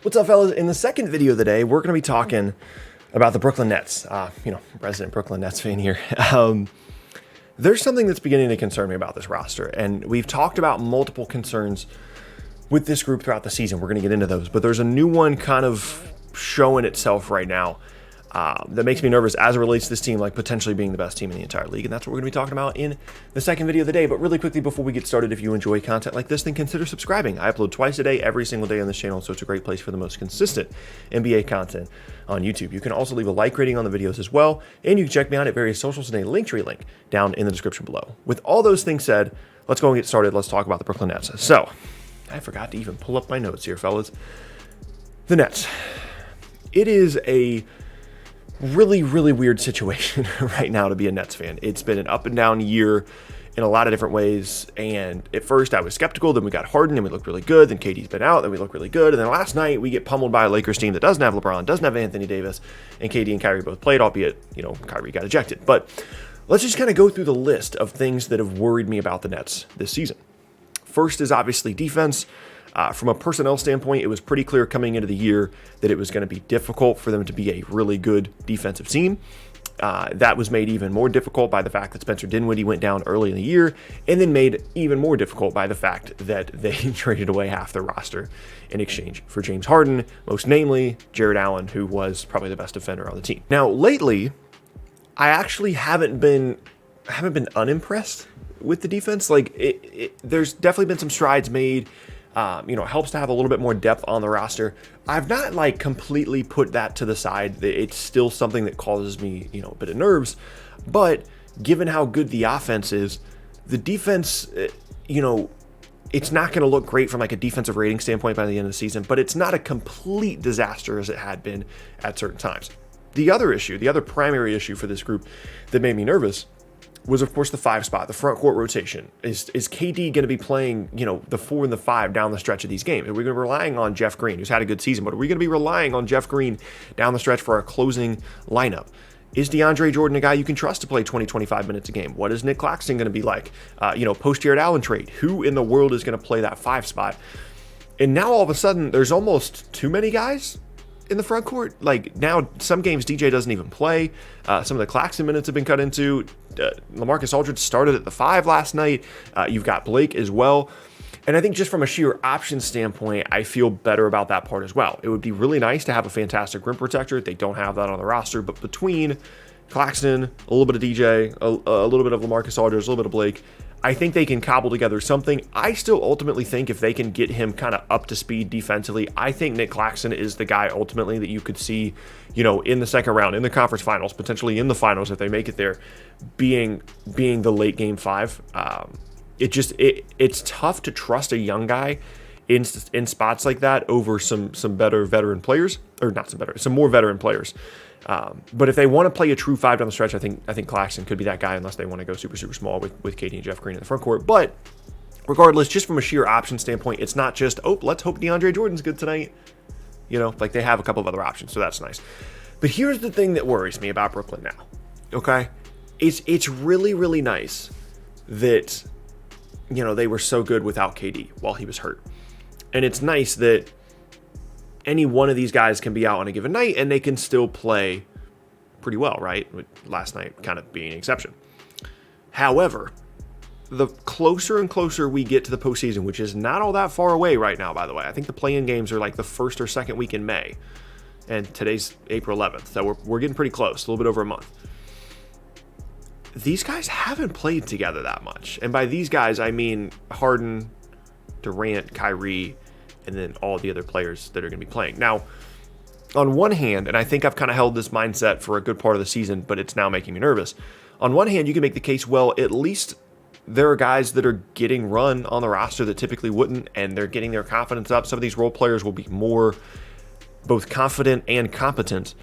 What's up, fellas? In the second video of the day, we're going to be talking about the Brooklyn Nets. Resident Brooklyn Nets fan here. There's something that's beginning to concern me about this roster, and we've talked about multiple concerns with this group throughout the season. We're going to get into those, but there's a new one kind of showing itself right now that makes me nervous as it relates to this team, like potentially being the best team in the entire league. And that's what we're going to be talking about in the second video of the day. But really quickly, before we get started, if you enjoy content like this, then consider subscribing. I upload twice a day, every single day on this channel, so it's a great place for the most consistent NBA content on YouTube. You can also leave a like rating on the videos as well, and you can check me out at various socials in a Linktree link down in the description below. With all those things said, let's go and get started. Let's talk about the Brooklyn Nets. So, I forgot to even pull up my notes here, fellas. The Nets. It is a really weird situation right now to be a Nets fan. It's been an up and down year in a lot of different ways, and at first I was skeptical. Then we got Harden and we looked really good. Then KD's been out, then we look really good, and then last night we get pummeled by a Lakers team that doesn't have LeBron, doesn't have Anthony Davis, and KD and Kyrie both played, albeit Kyrie got ejected. But let's just kind of go through the list of things that have worried me about the Nets this season. First is obviously defense. From a personnel standpoint, it was pretty clear coming into the year that it was going to be difficult for them to be a really good defensive team. That was made even more difficult by the fact that Spencer Dinwiddie went down early in the year, and then made even more difficult by the fact that they traded away half their roster in exchange for James Harden, most namely Jared Allen, who was probably the best defender on the team. Now, lately, I actually haven't been unimpressed with the defense. Like, there's definitely been some strides made. It helps to have a little bit more depth on the roster. I've not completely put that to the side. It's still something that causes me, a bit of nerves. But given how good the offense is, the defense, it's not going to look great from a defensive rating standpoint by the end of the season, but it's not a complete disaster as it had been at certain times. The other primary issue for this group that made me nervous was, of course, the 5 spot, the front court rotation. Is KD going to be playing, the 4 and the 5 down the stretch of these games? Are we going to be relying on Jeff Green, who's had a good season, but are we going to be relying on Jeff Green down the stretch for our closing lineup? Is DeAndre Jordan a guy you can trust to play 20, 25 minutes a game? What is Nick Claxton going to be like? Post Jared Allen trade, who in the world is going to play that 5 spot? And now all of a sudden, there's almost too many guys in the front court. Now some games DJ doesn't even play. Some of the Claxton minutes have been cut into. LaMarcus Aldridge started at the 5 last night. You've got Blake as well. And I think just from a sheer option standpoint, I feel better about that part as well. It would be really nice to have a fantastic rim protector. They don't have that on the roster, but between Claxton, a little bit of DJ, a little bit of LaMarcus Aldridge, a little bit of Blake, I think they can cobble together something. I still ultimately think if they can get him kind of up to speed defensively, I think Nick Claxton is the guy ultimately that you could see, in the second round, in the conference finals, potentially in the finals if they make it there, being the late game 5. It's tough to trust a young guy in spots like that over some better veteran players, or not some more veteran players. But if they want to play a true 5 down the stretch, I think Claxton could be that guy, unless they want to go super small with KD and Jeff Green in the front court. But regardless, just from a sheer option standpoint, it's not just, let's hope DeAndre Jordan's good tonight. They have a couple of other options, so that's nice. But here's the thing that worries me about Brooklyn now, okay? It's really nice that, they were so good without KD while he was hurt. And it's nice that any one of these guys can be out on a given night and they can still play pretty well, right? With last night kind of being an exception. However, the closer and closer we get to the postseason, which is not all that far away right now, by the way. I think the play-in games are the first or second week in May. And today's April 11th, so we're getting pretty close, a little bit over a month. These guys haven't played together that much. And by these guys, I mean Harden, Durant, Kyrie, and then all the other players that are going to be playing. Now, on one hand, and I think I've kind of held this mindset for a good part of the season, but it's now making me nervous. On one hand, you can make the case, well, at least there are guys that are getting run on the roster that typically wouldn't, and they're getting their confidence up. Some of these role players will be more both confident and competent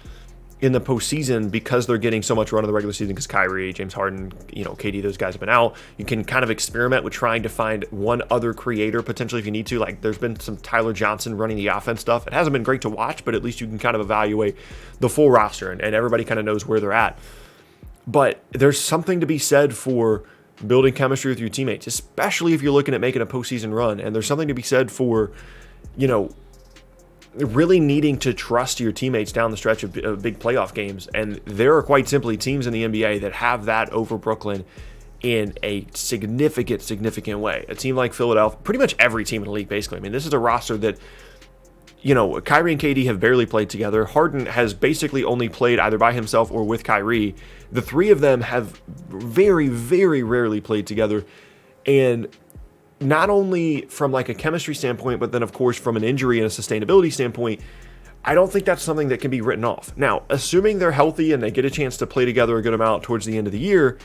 in the postseason because they're getting so much run in the regular season because Kyrie, James Harden, KD, those guys have been out. You can kind of experiment with trying to find one other creator potentially if you need to. There's been some Tyler Johnson running the offense stuff. It hasn't been great to watch, but at least you can kind of evaluate the full roster and everybody kind of knows where they're at. But there's something to be said for building chemistry with your teammates, especially if you're looking at making a postseason run. And there's something to be said for, really needing to trust your teammates down the stretch of big playoff games. And there are quite simply teams in the NBA that have that over Brooklyn in a significant way. A team like Philadelphia, pretty much every team in the league, basically. I mean, this is a roster that, you know, Kyrie and KD have barely played together. Harden has basically only played either by himself or with Kyrie. The three of them have very rarely played together. And not only from like a chemistry standpoint, but then of course from an injury and a sustainability standpoint, I don't think that's something that can be written off. Now, assuming they're healthy and they get a chance to play together a good amount towards the end of the year,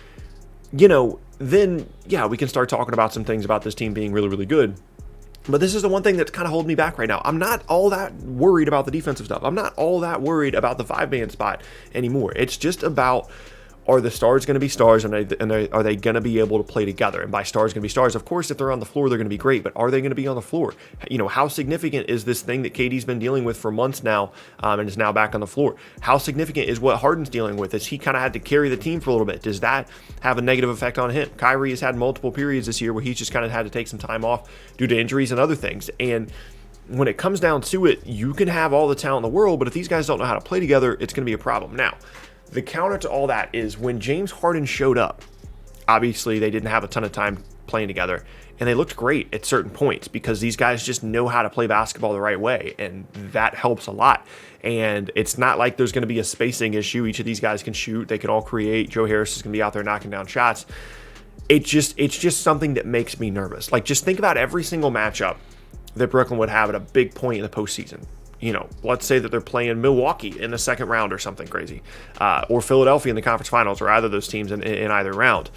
you know, then yeah, we can start talking about some things about this team being really good. But this is the one thing that's kind of holding me back right now. I'm not all that worried about the defensive stuff. I'm not all that worried about the 5-man spot anymore. It's just about, are the stars going to be stars, and are they going to be able to play together? And by stars going to be stars, of course, if they're on the floor, they're going to be great, but are they going to be on the floor? You know, how significant is this thing that KD's been dealing with for months now, and is now back on the floor? How significant is what Harden's dealing with? Is he kind of had to carry the team for a little bit? Does that have a negative effect on him? Kyrie has had multiple periods this year where he's just kind of had to take some time off due to injuries and other things. And when it comes down to it, you can have all the talent in the world, but if these guys don't know how to play together, it's going to be a problem. Now, the counter to all that is when James Harden showed up, obviously they didn't have a ton of time playing together, and they looked great at certain points because these guys just know how to play basketball the right way, and that helps a lot. And it's not like there's going to be a spacing issue. Each of these guys can shoot. They can all create. Joe Harris is going to be out there knocking down shots. It's just something that makes me nervous. Like, just think about every single matchup that Brooklyn would have at a big point in the postseason. You know, let's say that they're playing Milwaukee in the second round or something crazy, or Philadelphia in the conference finals, or either of those teams in either round.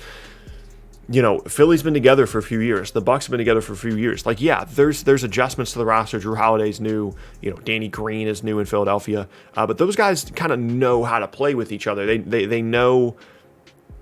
You know, Philly's been together for a few years. The Bucks have been together for a few years. Like, yeah, there's adjustments to the roster. Drew Holiday's new. You know, Danny Green is new in Philadelphia. But those guys kind of know how to play with each other. They know.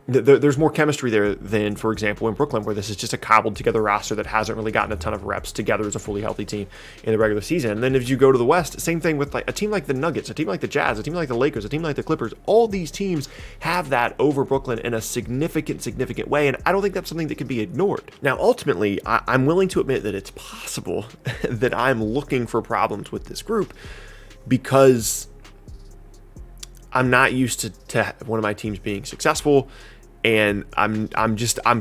There's more chemistry there than, for example, in Brooklyn, where this is just a cobbled together roster that hasn't really gotten a ton of reps together as a fully healthy team in the regular season. And then if you go to the West, same thing with like a team like the Nuggets, a team like the Jazz, a team like the Lakers, a team like the Clippers. All these teams have that over Brooklyn in a significant way, and I don't think that's something that can be ignored. Now, ultimately, I'm willing to admit that it's possible that I'm looking for problems with this group because I'm not used to one of my teams being successful. And I'm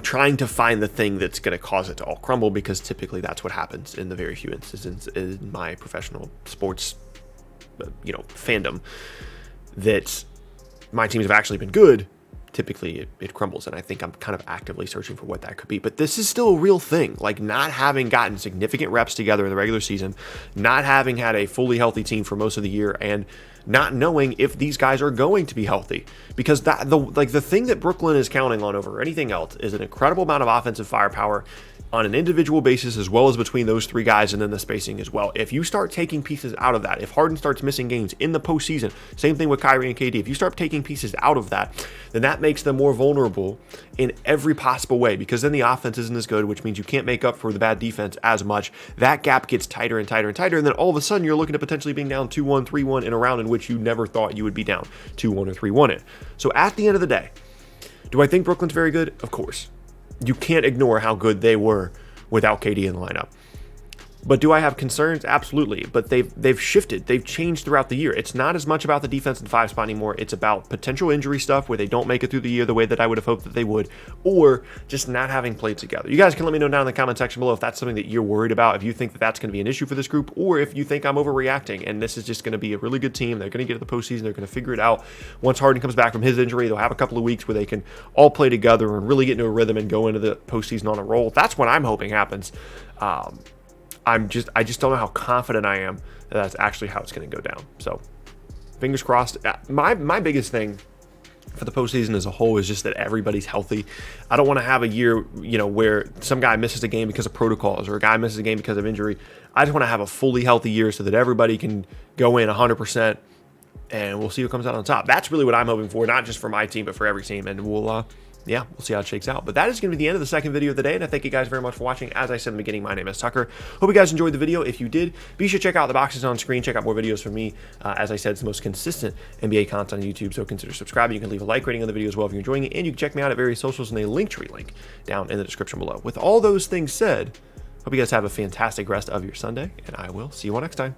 trying to find the thing that's going to cause it to all crumble, because typically that's what happens in the very few instances in my professional sports, fandom, that my teams have actually been good. Typically it crumbles, and I think I'm kind of actively searching for what that could be. But this is still a real thing, like not having gotten significant reps together in the regular season, not having had a fully healthy team for most of the year, and not knowing if these guys are going to be healthy. Because the thing that Brooklyn is counting on over anything else is an incredible amount of offensive firepower on an individual basis, as well as between those three guys, and then the spacing as well. If you start taking pieces out of that, if Harden starts missing games in the postseason, same thing with Kyrie and KD, if you start taking pieces out of that, then that makes them more vulnerable in every possible way, because then the offense isn't as good, which means you can't make up for the bad defense as much. That gap gets tighter and tighter and tighter, and then all of a sudden you're looking at potentially being down 2-1, 3-1 in a round in which you never thought you would be down 2-1 or 3-1 in. So at the end of the day, do I think Brooklyn's very good? Of course. You can't ignore how good they were without KD in the lineup. But do I have concerns? Absolutely. But they've shifted. They've changed throughout the year. It's not as much about the defense and 5 spot anymore. It's about potential injury stuff where they don't make it through the year the way that I would have hoped that they would, or just not having played together. You guys can let me know down in the comment section below if that's something that you're worried about, if you think that that's going to be an issue for this group, or if you think I'm overreacting and this is just going to be a really good team. They're going to get to the postseason. They're going to figure it out. Once Harden comes back from his injury, they'll have a couple of weeks where they can all play together and really get into a rhythm and go into the postseason on a roll. That's what I'm hoping happens. I just don't know how confident I am that that's actually how it's going to go down. So fingers crossed. My biggest thing for the postseason as a whole is just that everybody's healthy. I don't want to have a year, where some guy misses a game because of protocols or a guy misses a game because of injury. I just want to have a fully healthy year so that everybody can go in 100%, and we'll see who comes out on top. That's really what I'm hoping for, not just for my team, but for every team. And we'll see how it shakes out. But that is going to be the end of the second video of the day, and I thank you guys very much for watching. As I said in the beginning, my name is Tucker. Hope you guys enjoyed the video. If you did, be sure to check out the boxes on screen. Check out more videos from me. As I said, it's the most consistent NBA content on YouTube, so consider subscribing. You can leave a like rating on the video as well if you're enjoying it, and you can check me out at various socials in a Linktree link down in the description below. With all those things said, hope you guys have a fantastic rest of your Sunday, and I will see you all next time.